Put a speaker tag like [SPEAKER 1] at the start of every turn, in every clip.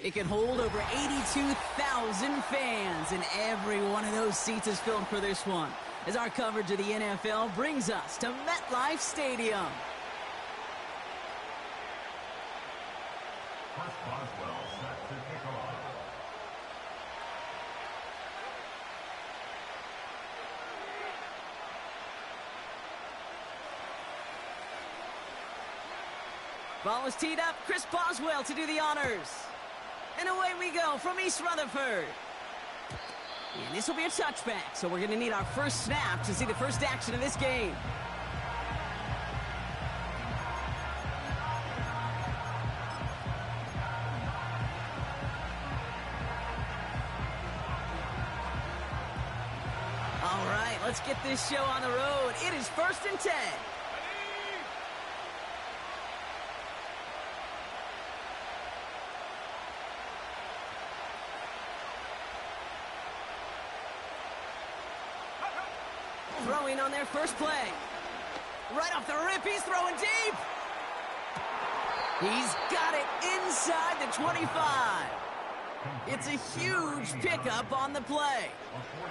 [SPEAKER 1] It can hold over 82,000 fans, and every one of those seats is filled for this one, as our coverage of the NFL brings us to MetLife Stadium. Ball is teed up. Chris Boswell to do the honors. And away we go from East Rutherford. And this will be a touchback, so we're going to need our first snap to see the first action of this game. All right, let's get this show on the road. It is 1st and 10. Throwing on their first play. Right off the rip, he's throwing deep. He's got it inside the 25. It's a huge pickup on the play.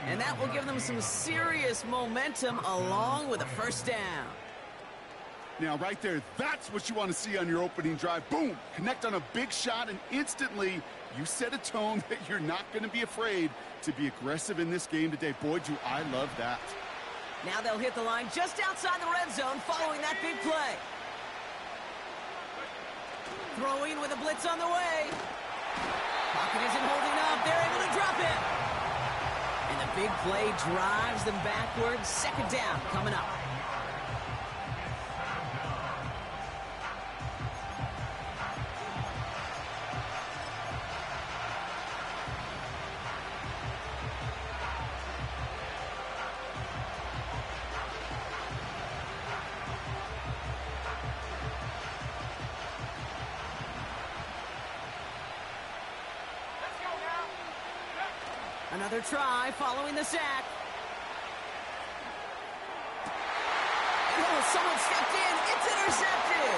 [SPEAKER 1] And that will give them some serious momentum along with a first down.
[SPEAKER 2] Now, right there, that's what you want to see on your opening drive. Boom! Connect on a big shot, and instantly you set a tone that you're not going to be afraid to be aggressive in this game today. Boy, do I love that.
[SPEAKER 1] Now they'll hit the line just outside the red zone following that big play. Throwing with a blitz on the way. Pocket isn't holding up. They're able to drop it. And the big play drives them backwards. Second down coming up. Another try following the sack. Oh, someone stepped in. It's intercepted.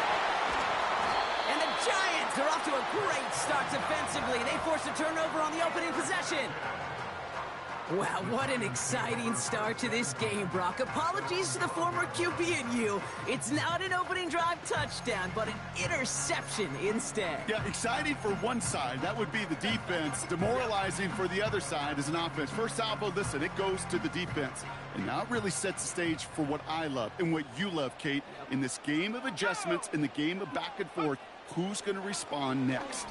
[SPEAKER 1] And the Giants are off to a great start defensively. They forced a turnover on the opening possession. Wow, what an exciting start to this game, Brock. Apologies to the former QB and you. It's not an opening drive touchdown, but an interception instead.
[SPEAKER 2] Yeah, exciting for one side. That would be the defense. Demoralizing for the other side as an offense. First salvo, listen, it goes to the defense. And now it really sets the stage for what I love and what you love, Kate. In this game of adjustments, in the game of back and forth, who's going to respond next?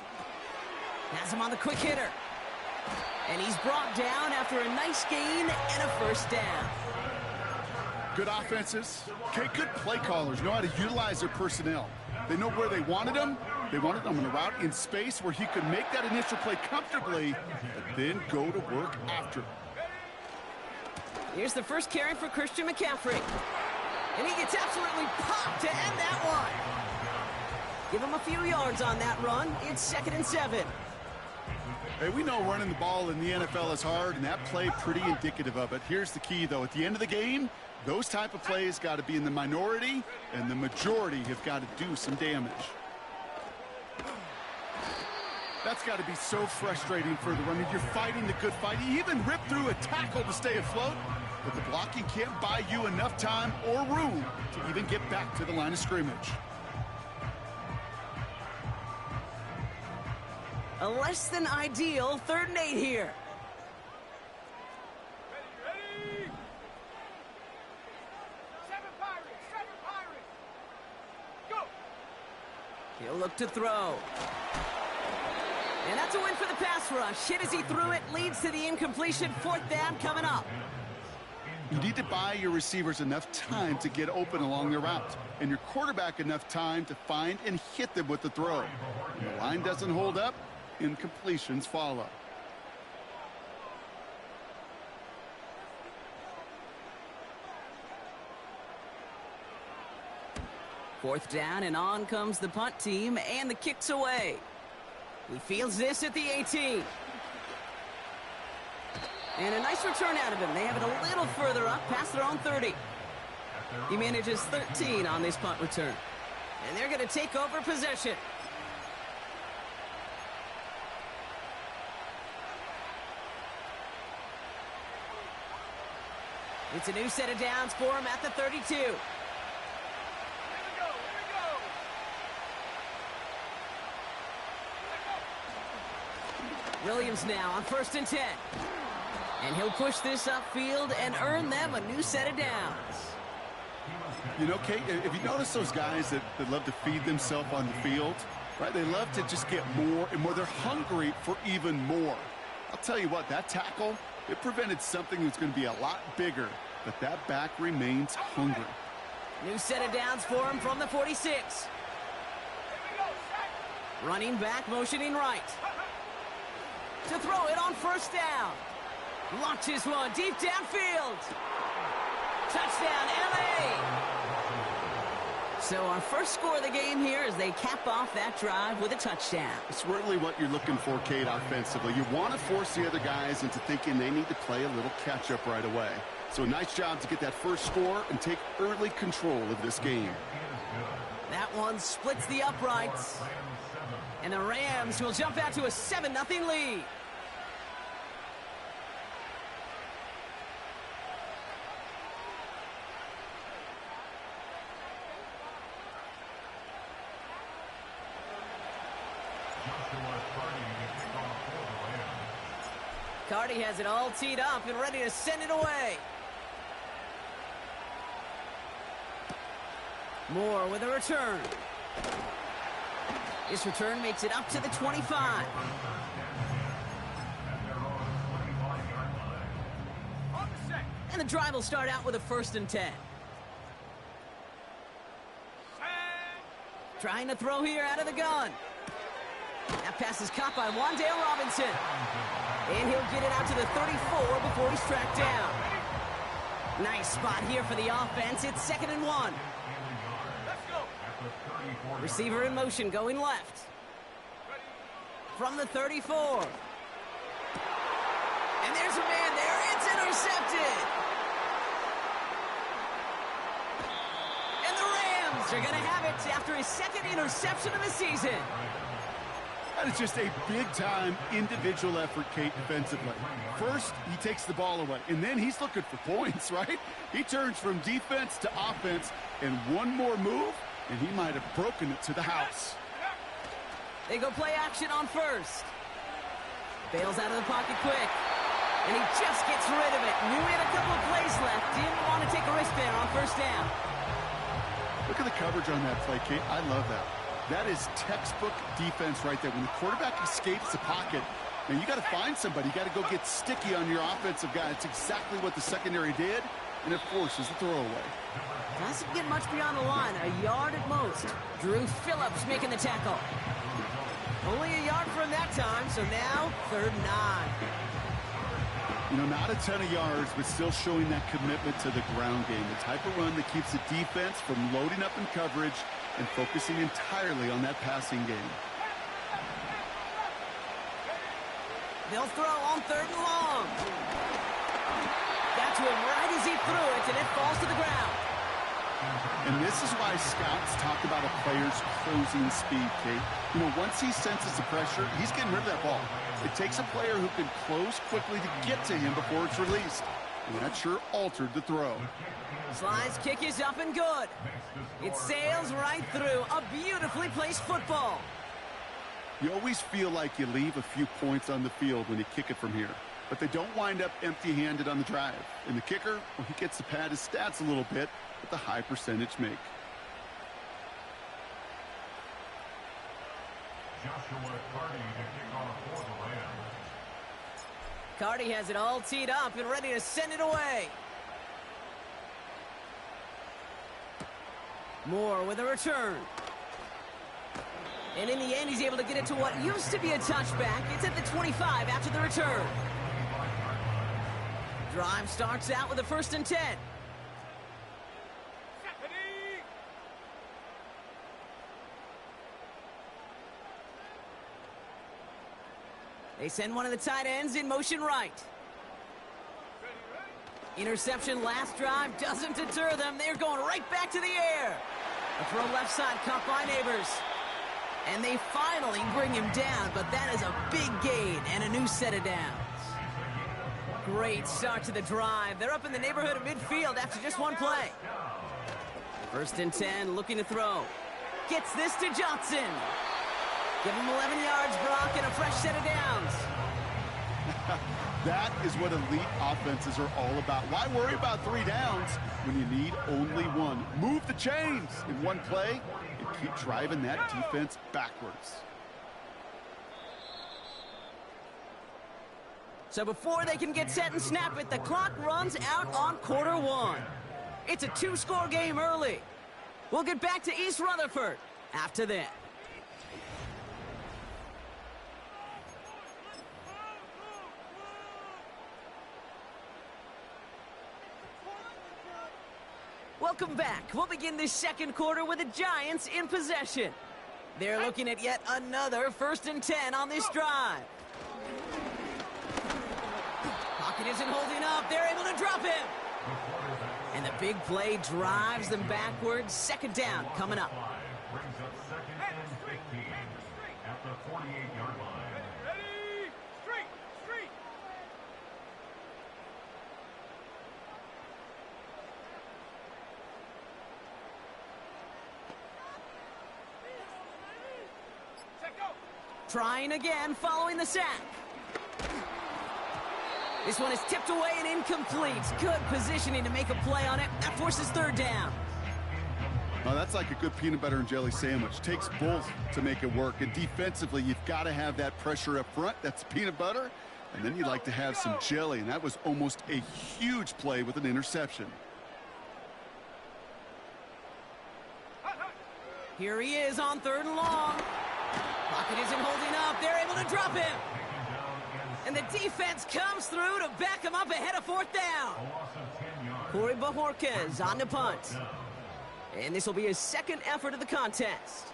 [SPEAKER 1] Has him on the quick hitter. And he's brought down after a nice gain and a first down.
[SPEAKER 2] Good offenses. Okay, good play callers know how to utilize their personnel. They know where they wanted them. They wanted them in a route in space where he could make that initial play comfortably, but then go to work after.
[SPEAKER 1] Here's the first carry for Christian McCaffrey. And he gets absolutely popped to end that one. Give him a few yards on that run. It's 2nd and 7.
[SPEAKER 2] Hey, we know running the ball in the NFL is hard, and that play pretty indicative of it. Here's the key, though. At the end of the game, those type of plays got to be in the minority, and the majority have got to do some damage. That's got to be so frustrating for the runner. You're fighting the good fight. You even rip through a tackle to stay afloat, but the blocking can't buy you enough time or room to even get back to the line of scrimmage.
[SPEAKER 1] A less than ideal 3rd and 8 here.
[SPEAKER 3] Ready. 7 Pirates. Go.
[SPEAKER 1] He'll look to throw. And that's a win for the pass rush. Hit as he threw it, leads to the incompletion. 4th down coming up.
[SPEAKER 2] You need to buy your receivers enough time to get open along their route, and your quarterback enough time to find and hit them with the throw. When the line doesn't hold up, incompletions follow.
[SPEAKER 1] Fourth down, and on comes the punt team, and the kick's away. He fields this at the 18. And a nice return out of him. They have it a little further up, past their own 30. He manages 13 on this punt return. And they're going to take over possession. It's a new set of downs for him at the 32.
[SPEAKER 3] Here we go.
[SPEAKER 1] Williams now on 1st and 10. And he'll push this upfield and earn them a new set of downs.
[SPEAKER 2] You know, Kate, if you notice those guys that love to feed themselves on the field, right? They love to just get more and more. They're hungry for even more. I'll tell you what, that tackle, it prevented something that's going to be a lot bigger, but that back remains hungry.
[SPEAKER 1] New set of downs for him from the 46. Running back, motioning right. To throw it on 1st down. Launches one deep downfield. Touchdown, LA! So our first score of the game here as they cap off that drive with a touchdown.
[SPEAKER 2] It's really what you're looking for, Kate, offensively. You want to force the other guys into thinking they need to play a little catch-up right away. So nice job to get that first score and take early control of this game.
[SPEAKER 1] That one splits the uprights. And the Rams will jump out to a 7-0 lead. Carty has it all teed up and ready to send it away. Moore with a return. This return makes it up to the 25. And the drive will start out with a 1st and 10. Trying to throw here out of the gun. That pass is caught by Wan'Dale Robinson. And he'll get it out to the 34 before he's tracked down. Nice spot here for the offense. It's 2nd and 1. Receiver in motion going left. From the 34. And there's a man there. It's intercepted. And the Rams are going to have it after his 2nd interception of the season.
[SPEAKER 2] That is just a big-time individual effort, Kate, defensively. First, he takes the ball away, and then he's looking for points, right? He turns from defense to offense, and one more move, and he might have broken it to the house.
[SPEAKER 1] They go play action on 1st. Bails out of the pocket quick. And he just gets rid of it. Knew he had a couple of plays left. Didn't want to take a risk there on 1st down.
[SPEAKER 2] Look at the coverage on that play, Kate. I love that. That is textbook defense right there. When the quarterback escapes the pocket, and you got to find somebody. You got to go get sticky on your offensive guy. It's exactly what the secondary did, and it forces the throwaway.
[SPEAKER 1] Doesn't get much beyond the line, a yard at most. Drew Phillips making the tackle. Only a yard from that time, so now 3rd and 9.
[SPEAKER 2] You know, not a ton of yards, but still showing that commitment to the ground game. The type of run that keeps the defense from loading up in coverage and focusing entirely on that passing game.
[SPEAKER 1] They'll throw on 3rd and long. Got to him right as he threw it, and it falls to the ground.
[SPEAKER 2] And this is why scouts talk about a player's closing speed, Kate. You know, once he senses the pressure, he's getting rid of that ball. It takes a player who can close quickly to get to him before it's released. And that sure altered the throw.
[SPEAKER 1] Slide's kick is up and good. It sails right through. A beautifully placed football.
[SPEAKER 2] You always feel like you leave a few points on the field when you kick it from here. But they don't wind up empty-handed on the drive. And the kicker, well, he gets to pad his stats a little bit with a high percentage make.
[SPEAKER 1] Carty has it all teed up and ready to send it away. Moore with a return. And in the end, he's able to get it to what used to be a touchback. It's at the 25 after the return. Drive starts out with a 1st and 10. They send one of the tight ends in motion right. Interception last drive doesn't deter them. They're going right back to the air. A throw left side caught by Neighbors. And they finally bring him down, but that is a big gain and a new set of downs. Great start to the drive. They're up in the neighborhood of midfield after just one play. 1st and 10, looking to throw. Gets this to Johnson. Give him 11 yards, Brock, and a fresh set of downs.
[SPEAKER 2] That is what elite offenses are all about. Why worry about 3 downs when you need only 1? Move the chains in one play and keep driving that defense backwards.
[SPEAKER 1] So before they can get set and snap it, the clock runs out on quarter 1. It's a 2-score game early. We'll get back to East Rutherford after that. Welcome back. We'll begin this second quarter with the Giants in possession. They're looking at yet another 1st and 10 on this drive. Pocket isn't holding up. They're able to drop him. And the big play drives them backwards. 2nd down coming up.
[SPEAKER 3] Brings up 2nd and 15 at the 48-yard line. Ready? Street! Check go!
[SPEAKER 1] Trying again following the sack. This one is tipped away and incomplete. Good positioning to make a play on it. That forces 3rd down.
[SPEAKER 2] Well, that's like a good peanut butter and jelly sandwich. Takes both to make it work. And defensively, you've got to have that pressure up front. That's peanut butter. And then you like to have some jelly. And that was almost a huge play with an interception.
[SPEAKER 1] Here he is on 3rd and long. Pocket isn't holding up. They're able to drop him. And the defense comes through to back him up ahead of 4th down. Corey Bajorquez on the punt. And this will be his 2nd effort of the contest.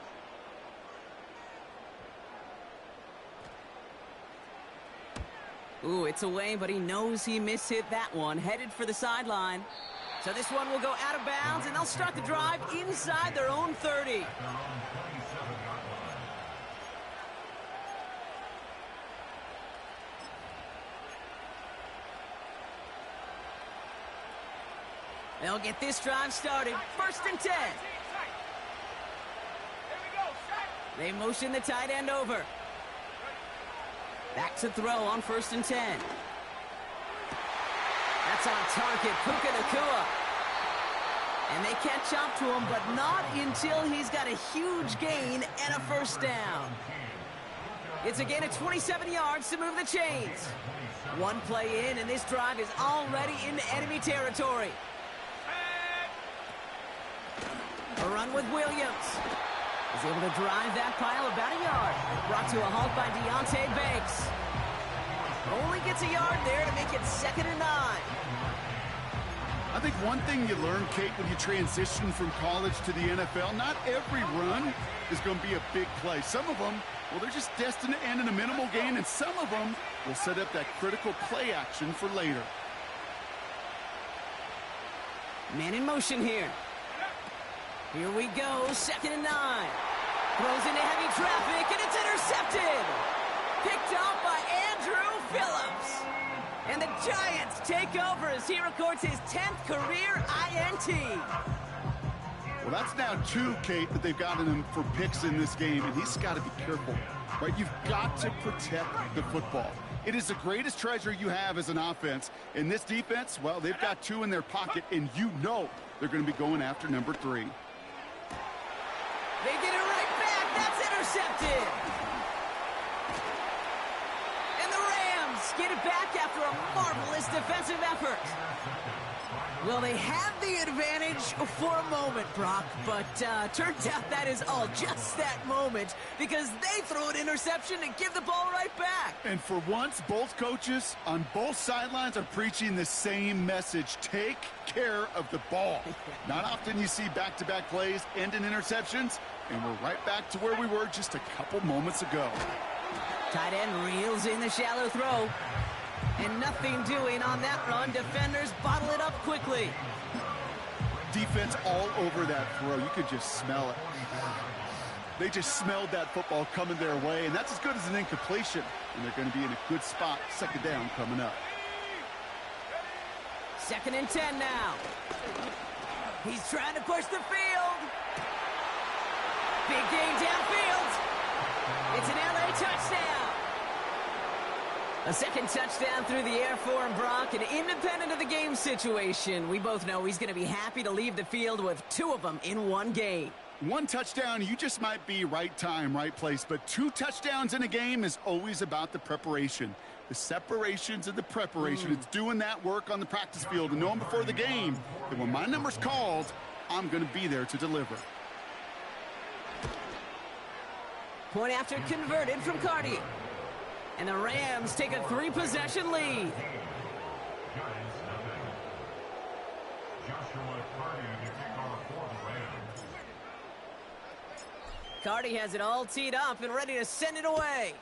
[SPEAKER 1] Ooh, it's away, but he knows he mishit that one. Headed for the sideline. So this one will go out of bounds, and they'll start the drive inside their own 30. They'll get this drive started. 1st and 10. They motion the tight end over. Back to throw on 1st and 10. That's on target, Puka Nacua. And they catch up to him, but not until he's got a huge gain and a 1st down. It's a gain of 27 yards to move the chains. One play in, and this drive is already into enemy territory. A run with Williams. He's able to drive that pile about a yard. Brought to a halt by Deontay Banks. Only gets a yard there to make it 2nd and 9.
[SPEAKER 2] I think one thing you learn, Kate, when you transition from college to the NFL, not every run is going to be a big play. Some of them, well, they're just destined to end in a minimal gain, and some of them will set up that critical play action for later.
[SPEAKER 1] Man in motion here. Here we go, 2nd and 9. Throws into heavy traffic, and it's intercepted. Picked off by Andrew Phillips. And the Giants take over as he records his 10th career INT.
[SPEAKER 2] Well, that's now 2, Kate, that they've gotten him for picks in this game, and he's got to be careful, right? You've got to protect the football. It is the greatest treasure you have as an offense. In this defense, well, they've got 2 in their pocket, and you know they're going to be going after number 3.
[SPEAKER 1] They get it right back. That's intercepted. And the Rams get it back after a marvelous defensive effort. Well, they have the advantage for a moment, Brock, but turns out that is all just that moment because they throw an interception and give the ball right back.
[SPEAKER 2] And for once, both coaches on both sidelines are preaching the same message. Take care of the ball. Not often you see back-to-back plays end in interceptions, and we're right back to where we were just a couple moments ago.
[SPEAKER 1] Tight end reels in the shallow throw. And nothing doing on that run. Defenders bottle it up quickly.
[SPEAKER 2] Defense all over that throw. You could just smell it. They just smelled that football coming their way, and that's as good as an incompletion. And they're going to be in a good spot. 2nd down coming up.
[SPEAKER 1] Second and 10 now. He's trying to push the field. Big gain downfield. It's an LA touchdown. A second touchdown through the air for him, Brock, and independent of the game situation, we both know he's going to be happy to leave the field with 2 of them in one game.
[SPEAKER 2] 1 touchdown, you just might be right time, right place, but 2 touchdowns in a game is always about the preparation. The separations and the preparation. It's doing that work on the practice field and knowing before the game that when my number's called, I'm going to be there to deliver.
[SPEAKER 1] Point after converted from Cardi. And the Rams take a 3-possession lead. Cardi has it all teed up and ready to send it away.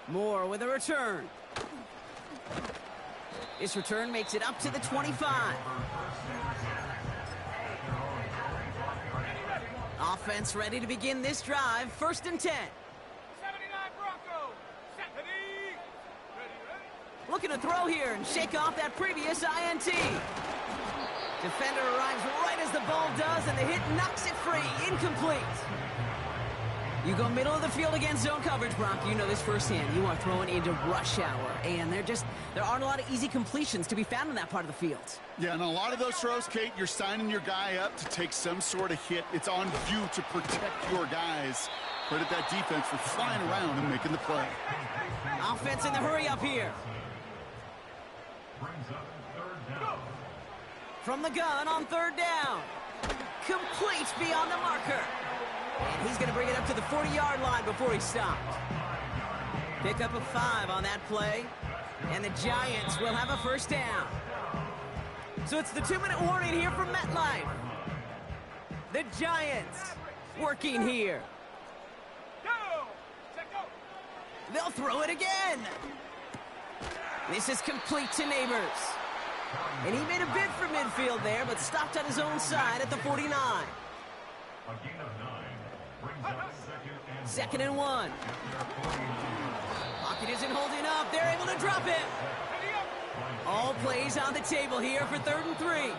[SPEAKER 1] Moore with a return. This return makes it up to the 25. Offense ready to begin this drive. First and 10.
[SPEAKER 4] 79 Broncos. Set. Ready.
[SPEAKER 1] Looking to throw here and shake off that previous INT. Defender arrives right as the ball does, and the hit knocks it free. Incomplete. You go middle of the field against zone coverage, Brock. You know this firsthand. You are throwing into rush hour, and there aren't a lot of easy completions to be found in that part of the field.
[SPEAKER 2] Yeah, and a lot of those throws, Kate, you're signing your guy up to take some sort of hit. It's on you to protect your guys. Credit that defense for flying around and making the play.
[SPEAKER 1] Offense in the hurry up here. From the gun on 3rd down. Complete beyond the marker. And he's going to bring it up to the 40-yard line before he stopped. Pick up a 5 on that play. And the Giants will have a first down. So it's the 2-minute warning here from MetLife. The Giants working here. They'll throw it again. This is complete to Neighbors. And he made a bid for midfield there, but stopped on his own side at the 49. Second and 1. Pocket isn't holding up. They're able to drop it. All plays on the table here for 3rd and 3.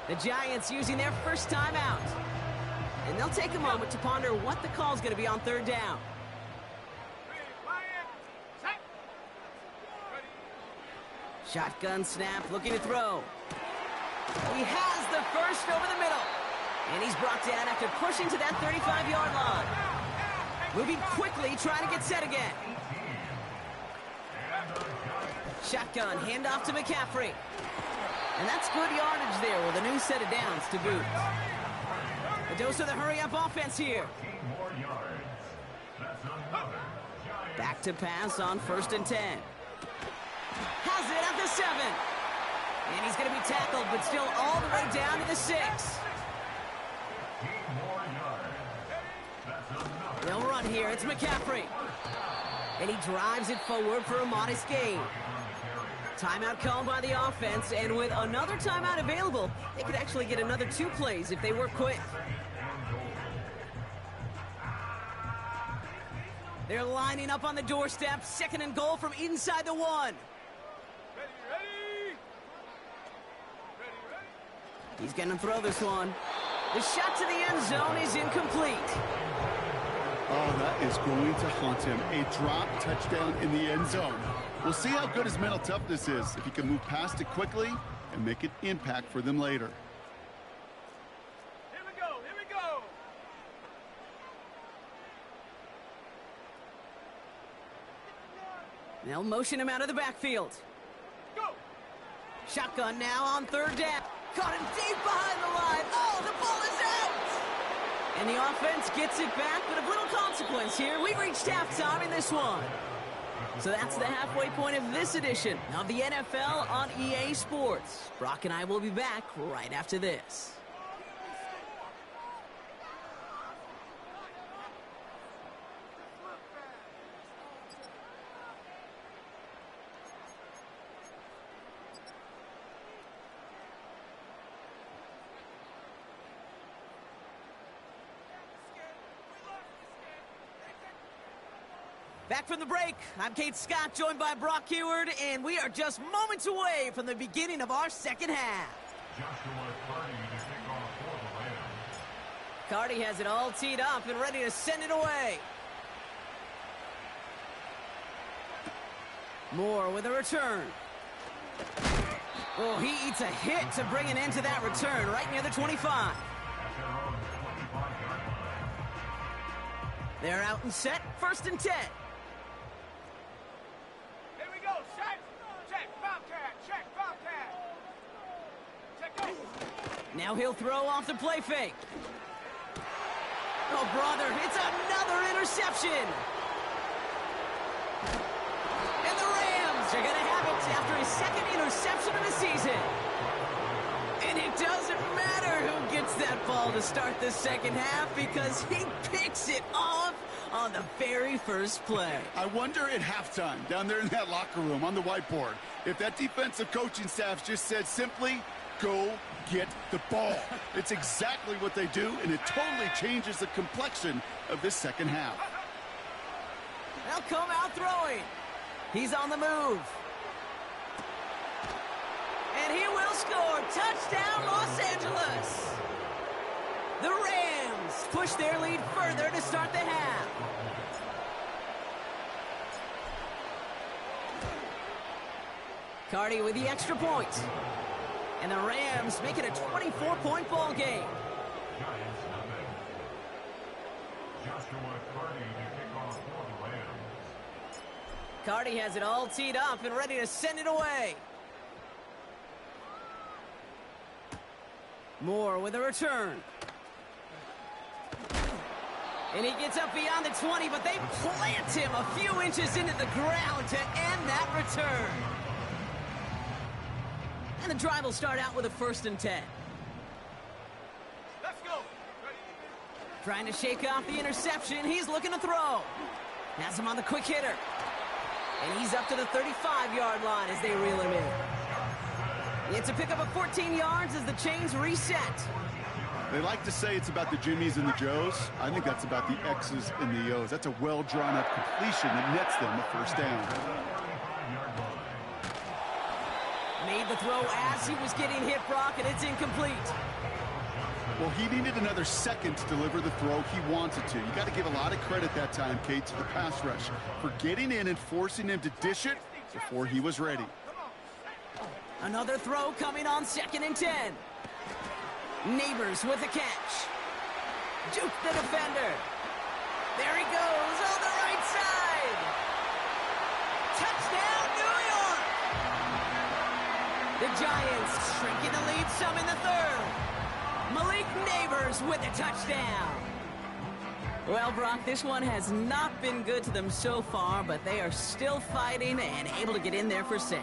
[SPEAKER 1] The Giants using their first timeout. And they'll take a moment to ponder what the call's going to be on 3rd down. Shotgun snap, looking to throw. He has the first over the middle. And he's brought down after pushing to that 35-yard line. Moving quickly, trying to get set again. Shotgun, handoff to McCaffrey. And that's good yardage there with a new set of downs to boot. A dose of the hurry-up offense here. Back to pass on 1st and 10. Has it at the 7. And he's going to be tackled, but still all the way down to the 6. They'll run here. It's McCaffrey. And he drives it forward for a modest gain. Timeout called by the offense, and with another timeout available, they could actually get another 2 plays if they work quick. They're lining up on the doorstep. 2nd and goal from inside the 1. He's going to throw this one. The shot to the end zone is incomplete.
[SPEAKER 2] Oh, that is going to haunt him. A drop touchdown in the end zone. We'll see how good his mental toughness is, if he can move past it quickly and make an impact for them later.
[SPEAKER 4] Here we go, here we go.
[SPEAKER 1] They'll motion him out of the backfield.
[SPEAKER 4] Go.
[SPEAKER 1] Shotgun now on 3rd down. Caught him deep behind the line. Oh, the ball is out! And the offense gets it back, but of little consequence here. We've reached halftime in this one. So that's the halfway point of this edition of the NFL on EA Sports. Brock and I will be back right after this. Back from the break, I'm Kate Scott, joined by Brock Heward, and we are just moments away from the beginning of our second half.
[SPEAKER 3] Joshua Carty to kick off for the Rams.
[SPEAKER 1] Carty has it all teed up and ready to send it away. Moore with a return. Oh, he eats a hit to bring an end to that return right near the 25.
[SPEAKER 3] At their own 25-yard line.
[SPEAKER 1] They're out and set, 1st and 10.
[SPEAKER 4] Here we go. Set. Check. Bobcat. Check. Bobcat. Check. Go.
[SPEAKER 1] Now he'll throw off the play fake. Oh, brother, it's another interception. And the Rams are going to have it after his 2nd interception of the season. And it doesn't matter who gets that ball to start the second half because he picks it off on the very first play.
[SPEAKER 2] I wonder at halftime, down there in that locker room on the whiteboard, if that defensive coaching staff just said simply, go get the ball. It's exactly what they do, and it totally changes the complexion of this second half.
[SPEAKER 1] They'll come out throwing. He's on the move. And he will score. Touchdown, Los Angeles. The Rams push their lead further to start the half. Carty with the extra point. And the Rams make it a 24-point ball game.
[SPEAKER 3] Giants nothing. Joshua Carty to kick off for the Rams.
[SPEAKER 1] Carty has it all teed up and ready to send it away. Moore with a return. And he gets up beyond the 20, but they plant him a few inches into the ground to end that return. And the drive will start out with a 1st and 10.
[SPEAKER 4] Let's go. Ready.
[SPEAKER 1] Trying to shake off the interception. He's looking to throw. Has him on the quick hitter. And he's up to the 35-yard line as they reel him in. It's a pickup of 14 yards as the chains reset.
[SPEAKER 2] They like to say it's about the Jimmies and the Joes. I think that's about the X's and the O's. That's a well-drawn-up completion that nets them a 1st down.
[SPEAKER 1] Made the throw as he was getting hit, Brock, and it's incomplete.
[SPEAKER 2] Well, he needed another second to deliver the throw he wanted to. You got to give a lot of credit that time, Kate, to the pass rush for getting in and forcing him to dish it before he was ready.
[SPEAKER 1] Another throw coming on 2nd and 10. Neighbors with the catch. Juke the defender. There he goes on the right side. Touchdown, New York! The Giants shrinking the lead some in the 3rd. Malik Neighbors with a touchdown. Well, Brock, this one has not been good to them so far, but they are still fighting and able to get in there for 6.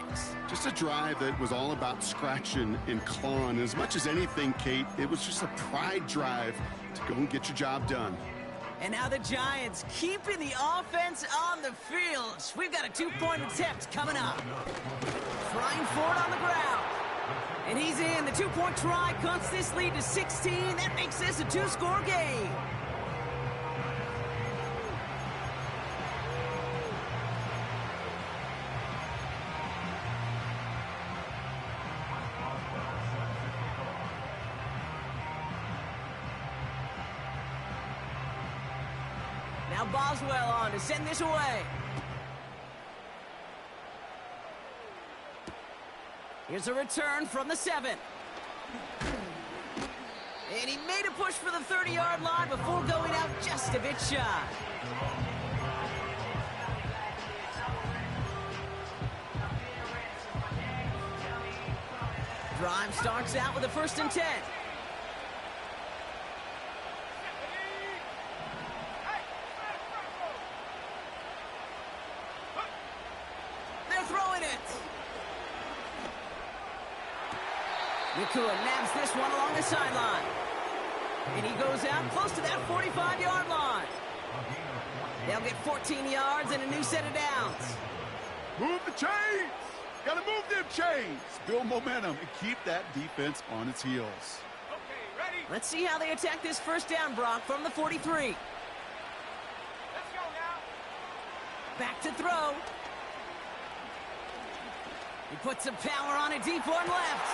[SPEAKER 2] Just a drive that was all about scratching and clawing. As much as anything, Kate, it was just a pride drive to go and get your job done.
[SPEAKER 1] And now the Giants keeping the offense on the field. We've got a 2-point attempt coming up. Trying for it on the ground. And he's in. The 2-point try cuts this lead to 16. That makes this a 2-score game. Now Boswell on to send this away. Here's a return from the 7. And he made a push for the 30-yard line before going out just a bit shy. Drive starts out with a 1st and 10. They're throwing it. Nakua nabs this one along the sideline. And he goes out close to that 45-yard line. They'll get 14 yards and a new set of downs.
[SPEAKER 2] Move the chains! Got to move them chains! Build momentum and keep that defense on its heels.
[SPEAKER 4] Okay, ready?
[SPEAKER 1] Let's see how they attack this 1st down, Brock, from the 43.
[SPEAKER 4] Let's go now.
[SPEAKER 1] Back to throw. He puts some power on a deep one left.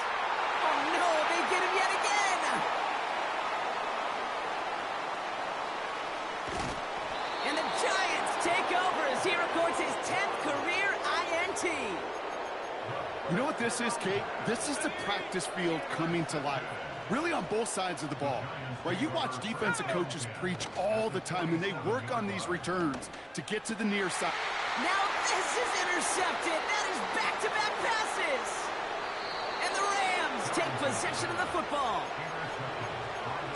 [SPEAKER 1] Oh no, they get him yet again. And the Giants take over as he records his 10th career INT.
[SPEAKER 2] You know what this is, Kate? This is the practice field coming to life. Really on both sides of the ball. Right, you watch defensive coaches preach all the time, and they work on these returns to get to the near side.
[SPEAKER 1] Now this is intercepted. That is back-to-back passes. And the Rams take possession of the football.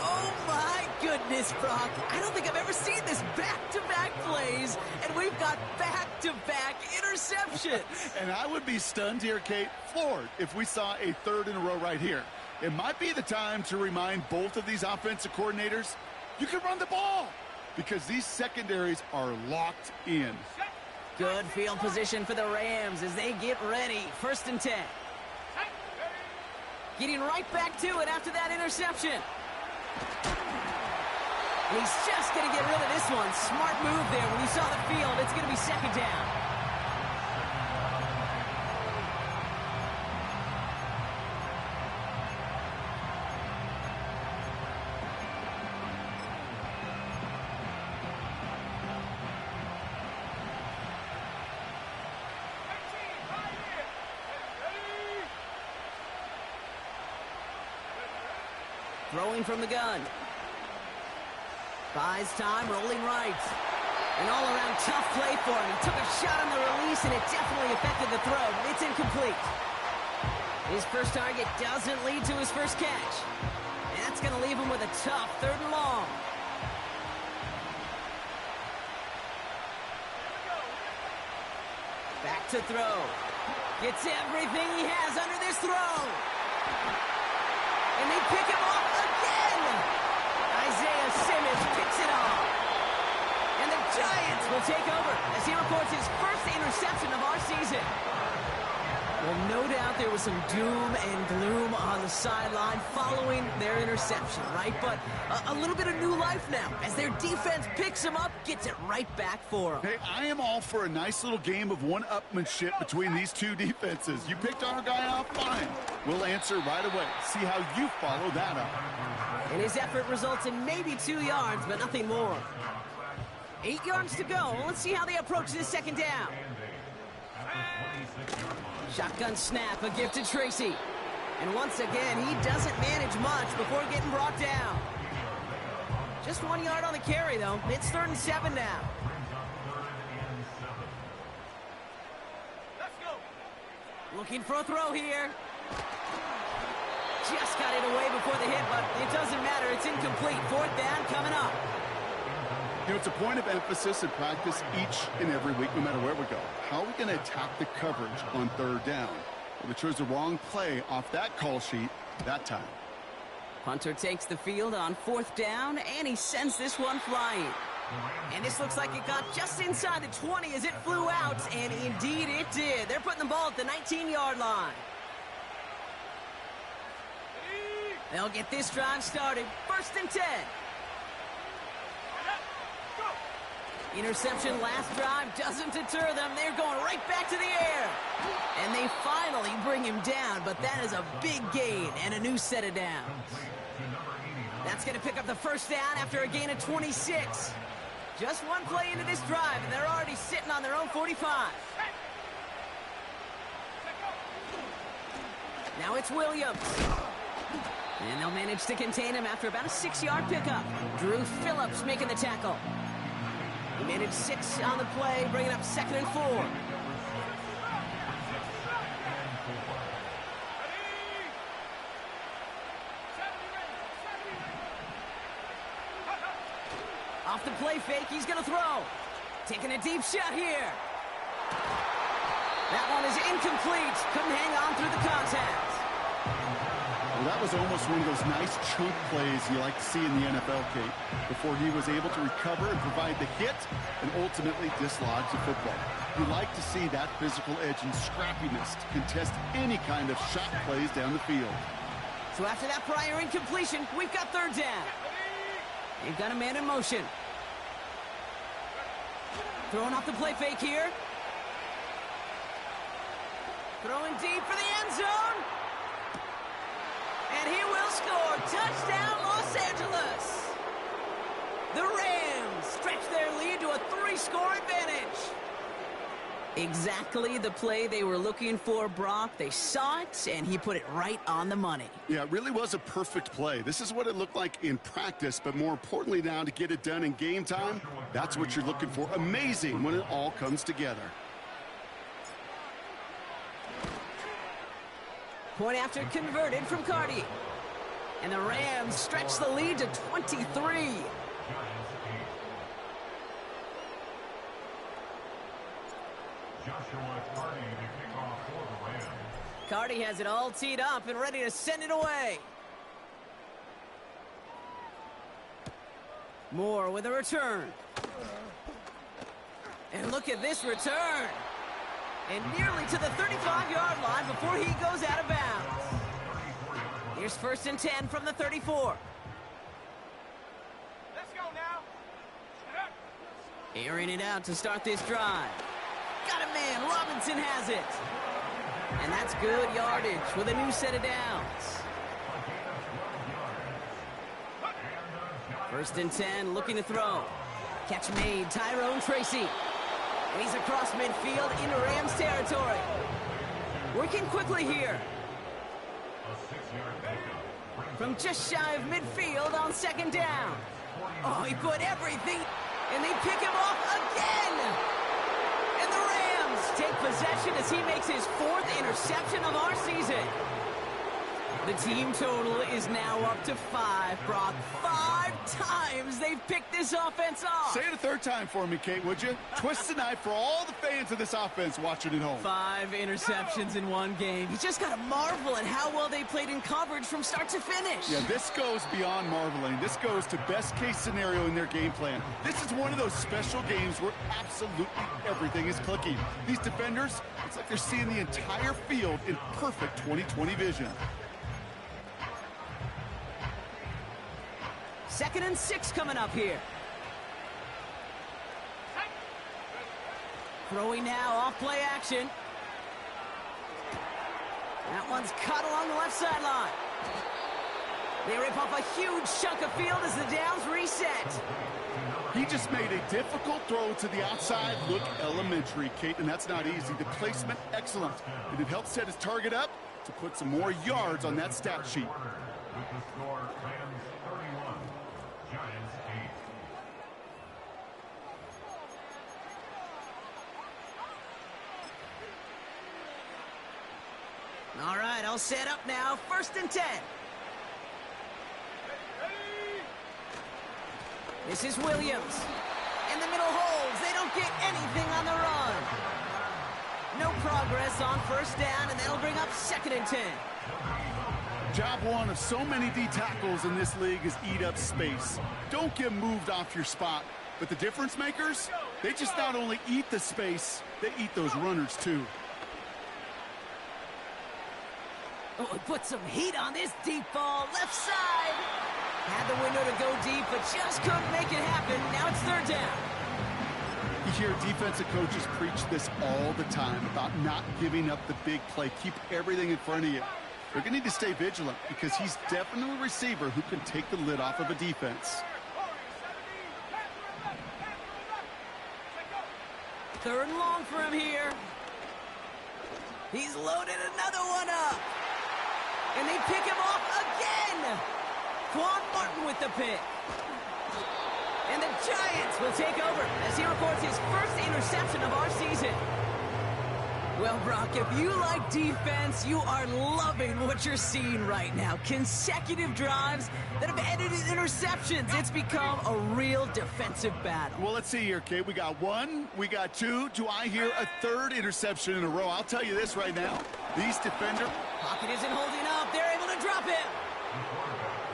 [SPEAKER 1] Oh my goodness, Brock. I don't think I've ever seen this back-to-back plays, and we've got back-to-back interceptions.
[SPEAKER 2] And I would be stunned here, Kate, floored, if we saw a third in a row right here. It might be the time to remind both of these offensive coordinators, you can run the ball, because these secondaries are locked in.
[SPEAKER 1] Good field position for the Rams as they get ready. 1st and 10. Getting right back to it after that interception. And he's just going to get rid of this one. Smart move there. When you saw the field, it's going to be 2nd down. Throwing from the gun. Buys time, rolling right. An all-around tough play for him. He took a shot on the release, and it definitely affected the throw. It's incomplete. His first target doesn't lead to his first catch. And that's going to leave him with a tough 3rd and long. Back to throw. Gets everything he has under this throw. And they pick him off again. Isaiah Simmons picks it off. And the Giants will take over as he records his first interception of our season. Well, no doubt there was some doom and gloom on the sideline following their interception, right? But a little bit of new life now as their defense picks him up, gets it right back for him.
[SPEAKER 2] Hey, I am all for a nice little game of one-upmanship between these two defenses. You picked our guy off, fine. We'll answer right away. See how you follow that up.
[SPEAKER 1] And his effort results in maybe 2 yards, but nothing more. 8 yards to go. Let's see how they approach this 2nd down. Shotgun snap, a gift to Tracy. And once again, he doesn't manage much before getting brought down. Just 1 yard on the carry, though. It's 3rd and 7 now.
[SPEAKER 4] Let's go.
[SPEAKER 1] Looking for a throw here. Just got it away before the hit, but it doesn't matter. It's incomplete. 4th down coming up.
[SPEAKER 2] You know, it's a point of emphasis in practice each and every week, no matter where we go. How are we going to attack the coverage on 3rd down? Well, we chose the wrong play off that call sheet that time.
[SPEAKER 1] Punter takes the field on 4th down, and he sends this one flying. And this looks like it got just inside the 20 as it flew out, and indeed it did. They're putting the ball at the 19-yard line. They'll get this drive started. 1st and 10. Interception last drive doesn't deter them. They're going right back to the air. And they finally bring him down, but that is a big gain and a new set of downs. That's going to pick up the 1st down after a gain of 26. Just one play into this drive, and they're already sitting on their own 45. Now it's Williams. And they'll manage to contain him after about a 6-yard pickup. Drew Phillips making the tackle. He managed 6 on the play, bringing up 2nd and 4. Off the play fake, he's going to throw. Taking a deep shot here. That one is incomplete. Couldn't hang on through the contact.
[SPEAKER 2] Well, that was almost one of those nice chunk plays you like to see in the NFL, Kate, before he was able to recover and provide the hit and ultimately dislodge the football. You like to see that physical edge and scrappiness to contest any kind of shot plays down the field.
[SPEAKER 1] So after that prior incompletion, we've got 3rd down. They've got a man in motion. Throwing off the play fake here. Throwing deep for the end zone. And he will score. Touchdown, Los Angeles. The Rams stretch their lead to a 3-score advantage. Exactly the play they were looking for, Brock. They saw it, and he put it right on the money.
[SPEAKER 2] Yeah, it really was a perfect play. This is what it looked like in practice, but more importantly now to get it done in game time, that's what you're looking for. Amazing when it all comes together.
[SPEAKER 1] Point after converted from Cardi. And the Rams stretch the lead to 23.
[SPEAKER 3] Joshua Cardi to kick off for the Rams.
[SPEAKER 1] Cardi has it all teed up and ready to send it away. Moore with a return. And look at this return. And nearly to the 35-yard line before he goes out of bounds. Here's 1st and 10 from the 34.
[SPEAKER 4] Let's go now.
[SPEAKER 1] Airing it out to start this drive. Got a man. Robinson has it. And that's good yardage with a new set of downs. 1st and 10, looking to throw. Catch made, Tyrone Tracy. And he's across midfield into Rams territory. Working quickly here. From just shy of midfield on 2nd down. Oh, he put everything, and they pick him off again. And the Rams take possession as he makes his 4th interception of our season. The team total is now up to 5, Brock. 5 times they've picked this offense off.
[SPEAKER 2] Say it a 3rd time for me, Kate, would you? Twist the knife for all the fans of this offense watching at home.
[SPEAKER 1] 5 interceptions in one game. You just got to marvel at how well they played in coverage from start to finish.
[SPEAKER 2] Yeah, this goes beyond marveling. This goes to best-case scenario in their game plan. This is one of those special games where absolutely everything is clicking. These defenders, it's like they're seeing the entire field in perfect 20/20 vision.
[SPEAKER 1] 2nd and 6 coming up here. Throwing now, off play action. That one's caught along the left sideline. They rip off a huge chunk of field as the downs reset.
[SPEAKER 2] He just made a difficult throw to the outside. Look elementary, Kate, and that's not easy. The placement, excellent. And it helped set his target up to put some more yards on that stat sheet.
[SPEAKER 3] With the score, Rams 31, Giants 8.
[SPEAKER 1] All right, I'll set up now. 1st and 10. This is Williams. In the middle holds. They don't get anything on the run. No progress on 1st down, and that'll bring up 2nd and 10.
[SPEAKER 2] Job one of so many D tackles in this league is eat up space. Don't get moved off your spot. But the difference makers, they just not only eat the space, they eat those runners too.
[SPEAKER 1] Oh, he put some heat on this deep ball. Left side. Had the window to go deep, but just couldn't make it happen. Now it's 3rd down.
[SPEAKER 2] You hear defensive coaches preach this all the time about not giving up the big play. Keep everything in front of you. They're going to need to stay vigilant because he's definitely a receiver who can take the lid off of a defense.
[SPEAKER 1] 3rd and long for him here. He's loaded another one up. And they pick him off again. Quan Martin with the pick. And the Giants will take over as he records his 1st interception of our season. Well, Brock, if you like defense, you are loving what you're seeing right now. Consecutive drives that have ended in interceptions. It's become a real defensive battle.
[SPEAKER 2] Well, let's see here, Kate. We got 1, we got 2. Do I hear a 3rd interception in a row? I'll tell you this right now. These defenders...
[SPEAKER 1] Pocket isn't holding up. They're able to drop him.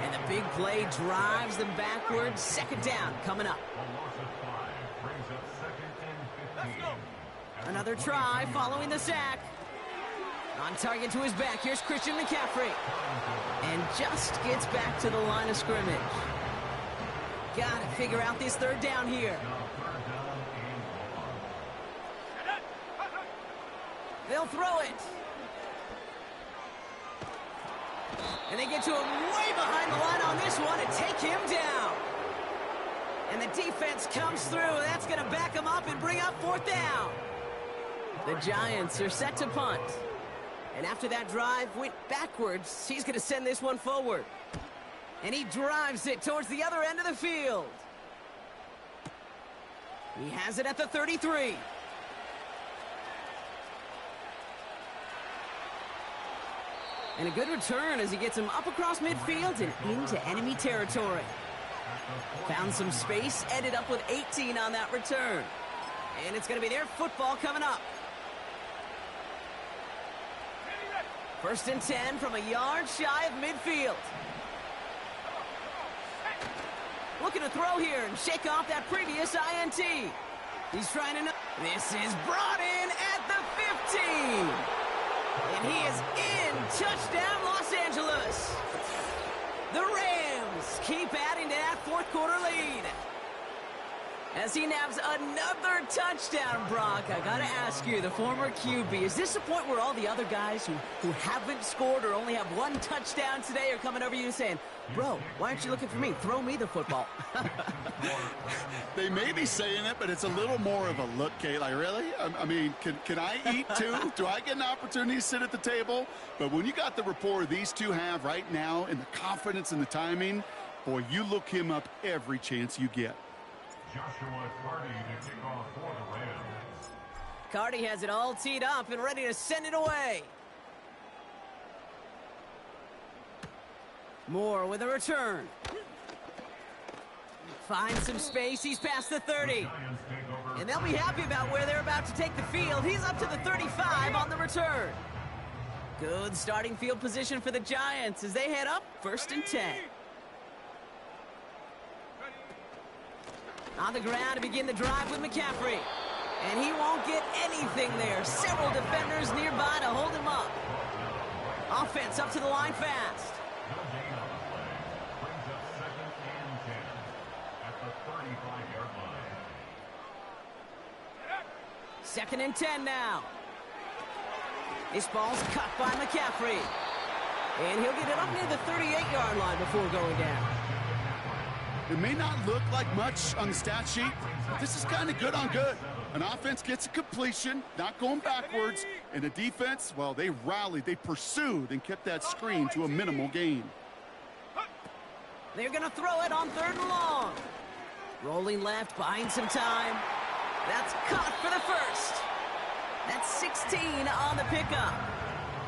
[SPEAKER 1] And the big play drives them backwards. 2nd down coming up.
[SPEAKER 3] A loss of 5 brings up 2nd and 15.
[SPEAKER 1] Another try following the sack. On target to his back. Here's Christian McCaffrey. And just gets back to the line of scrimmage. Got to figure out this 3rd down here. They'll throw it. And they get to him way behind the line on this one and take him down. And the defense comes through. That's going to back him up and bring up 4th down. The Giants are set to punt. And after that drive went backwards, he's going to send this one forward. And he drives it towards the other end of the field. He has it at the 33. And a good return as he gets him up across midfield and into enemy territory. Found some space, ended up with 18 on that return. And it's going to be their football coming up. 1st and 10 from a yard shy of midfield. Looking to throw here and shake off that previous INT. He's trying to... This is brought in at the 15. And he is in. Touchdown, Los Angeles. The Rams keep adding to that 4th quarter lead. As he nabs another touchdown, Brock, I got to ask you, the former QB, is this a point where all the other guys who haven't scored or only have one touchdown today are coming over you saying, bro, why aren't you looking for me? Throw me the football.
[SPEAKER 2] They may be saying it, but it's a little more of a look, Kate. Like, really? I mean, can I eat too? Do I get an opportunity to sit at the table? But when you got the rapport these two have right now and the confidence and the timing, boy, you look him up every chance you get.
[SPEAKER 3] Joshua Carty to kick off for the Rams.
[SPEAKER 1] Carty has it all teed up and ready to send it away. Moore with a return. Finds some space. He's past the 30. And they'll be happy about where they're about to take the field. He's up to the 35 on the return. Good starting field position for the Giants as they head up 1st and 10. On the ground to begin the drive with McCaffrey. And he won't get anything there. Several defenders nearby to hold him up. Offense up to the line fast.
[SPEAKER 3] No gain on the play. Brings up 2nd and 10 at the 35-yard line.
[SPEAKER 1] 2nd and 10 now. This ball's cut by McCaffrey. And he'll get it up near the 38-yard line before going down.
[SPEAKER 2] It may not look like much on the stat sheet, but this is kind of good on good. An offense gets a completion, not going backwards, and the defense, well, they rallied, they pursued, and kept that screen to a minimal gain.
[SPEAKER 1] They're going to throw it on 3rd and long. Rolling left, buying some time. That's caught for the 1st. That's 16 on the pickup.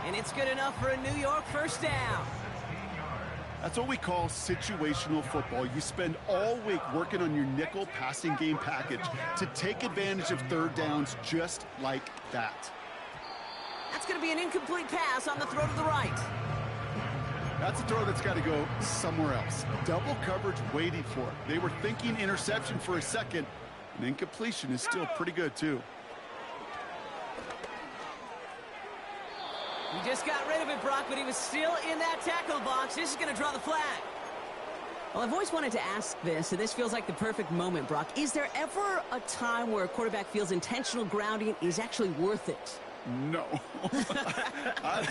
[SPEAKER 1] And it's good enough for a New York 1st down.
[SPEAKER 2] That's what we call situational football. You spend all week working on your nickel passing game package to take advantage of 3rd downs just like that.
[SPEAKER 1] That's going to be an incomplete pass on the throw to the right.
[SPEAKER 2] That's a throw that's got to go somewhere else. Double coverage waiting for it. They were thinking interception for a second, and incompletion is still pretty good, too.
[SPEAKER 1] He just got rid of it, Brock, but he was still in that tackle box. This is going to draw the flag. Well, I've always wanted to ask this, and this feels like the perfect moment, Brock. Is there ever a time where a quarterback feels intentional grounding is actually worth it?
[SPEAKER 2] No. I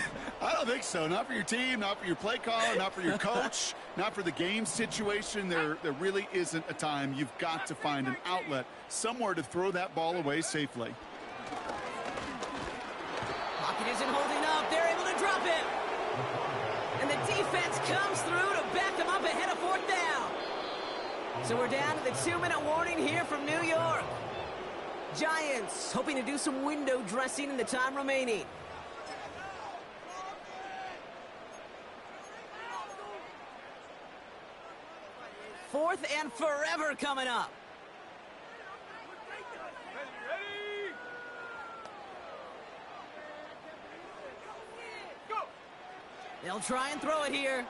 [SPEAKER 2] don't think so. Not for your team, not for your play caller, not for your coach, not for the game situation. There really isn't a time. You've got to find an outlet, somewhere to throw that ball away safely.
[SPEAKER 1] Pocket isn't holding up. They're able to drop him. And the defense comes through to back them up ahead of 4th down. So we're down to the 2-minute warning here from New York. Giants hoping to do some window dressing in the time remaining. Fourth and forever coming up. They'll try and throw it here.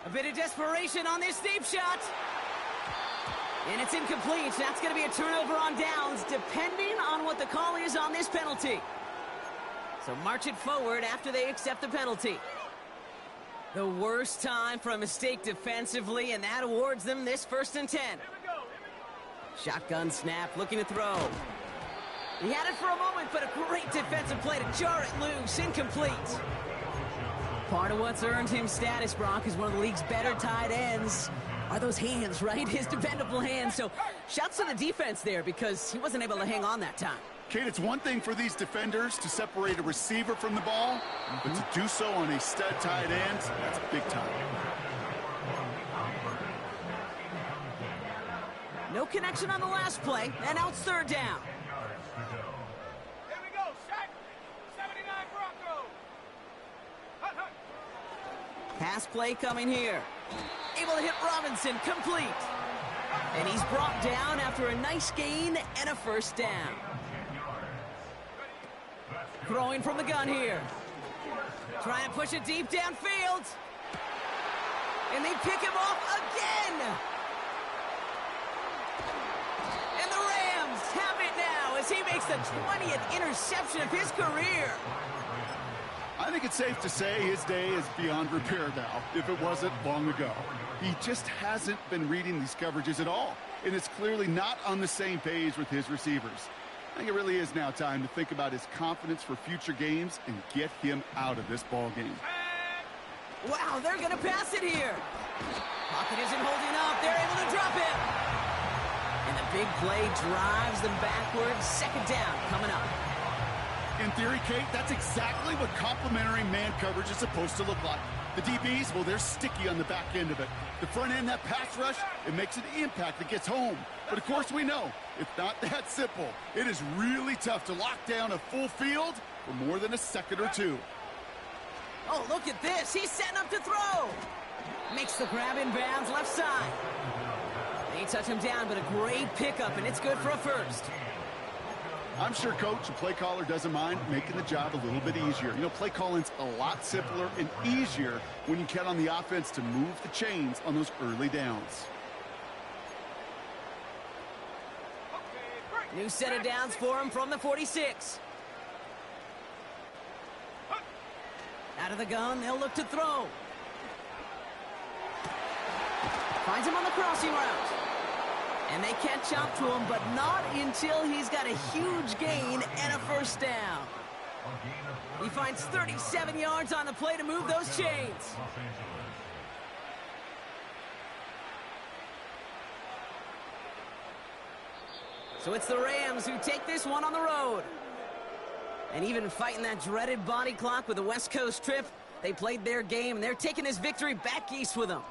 [SPEAKER 1] A bit of desperation on this deep shot. And it's incomplete. That's going to be a turnover on downs, depending on what the call is on this penalty. So march it forward after they accept the penalty. The worst time for a mistake defensively, and that awards them this 1st and 10. Shotgun snap, looking to throw. He had it for a moment, but a great defensive play to jar it loose. Incomplete. Part of what's earned him status, Brock, is one of the league's better tight ends. Are those hands, right? His dependable hands. So shouts to the defense there because he wasn't able to hang on that time.
[SPEAKER 2] Kate, it's one thing for these defenders to separate a receiver from the ball, but to do so on a stud tight end, that's big time.
[SPEAKER 1] No connection on the last play, and now it's third down.
[SPEAKER 4] Here we go, set. 79 Broncos. Hut, hut.
[SPEAKER 1] Pass play coming here. Able to hit Robinson, complete. And he's brought down after a nice gain and a first down. Throwing from the gun here. Trying to push it deep downfield. And they pick him off again. And the Rams have it now as he makes the 20th interception of his career.
[SPEAKER 2] I think it's safe to say his day is beyond repair now, if it wasn't long ago. He just hasn't been reading these coverages at all, and it's clearly not on the same page with his receivers. I think it really is now time to think about his confidence for future games and get him out of this ball game.
[SPEAKER 1] Wow, they're going to pass it here. Pocket isn't holding up. They're able to drop it. And the big play drives them backwards. Second down coming up.
[SPEAKER 2] In theory, Kate, that's exactly what complementary man coverage is supposed to look like. The DBs, well, they're sticky on the back end of it. The front end, that pass rush, it makes an impact that gets home. But of course we know, it's not that simple. It is really tough to lock down a full field for more than a second or two.
[SPEAKER 1] Oh, look at this. He's setting up to throw. Makes the grab in bounds left side. They touch him down, but a great pickup, and it's good for a first.
[SPEAKER 2] I'm sure coach and play caller doesn't mind making the job a little bit easier. You know, play calling's a lot simpler and easier when you count on the offense to move the chains on those early downs.
[SPEAKER 1] New set of downs for him from the 46. Out of the gun, they'll look to throw. Finds him on the crossing route. And they catch up to him, but not until he's got a huge gain and a first down. He finds 37 yards on the play to move those chains. So it's the Rams who take this one on the road. And even fighting that dreaded body clock with the West Coast trip, they played their game, and they're taking this victory back east with them.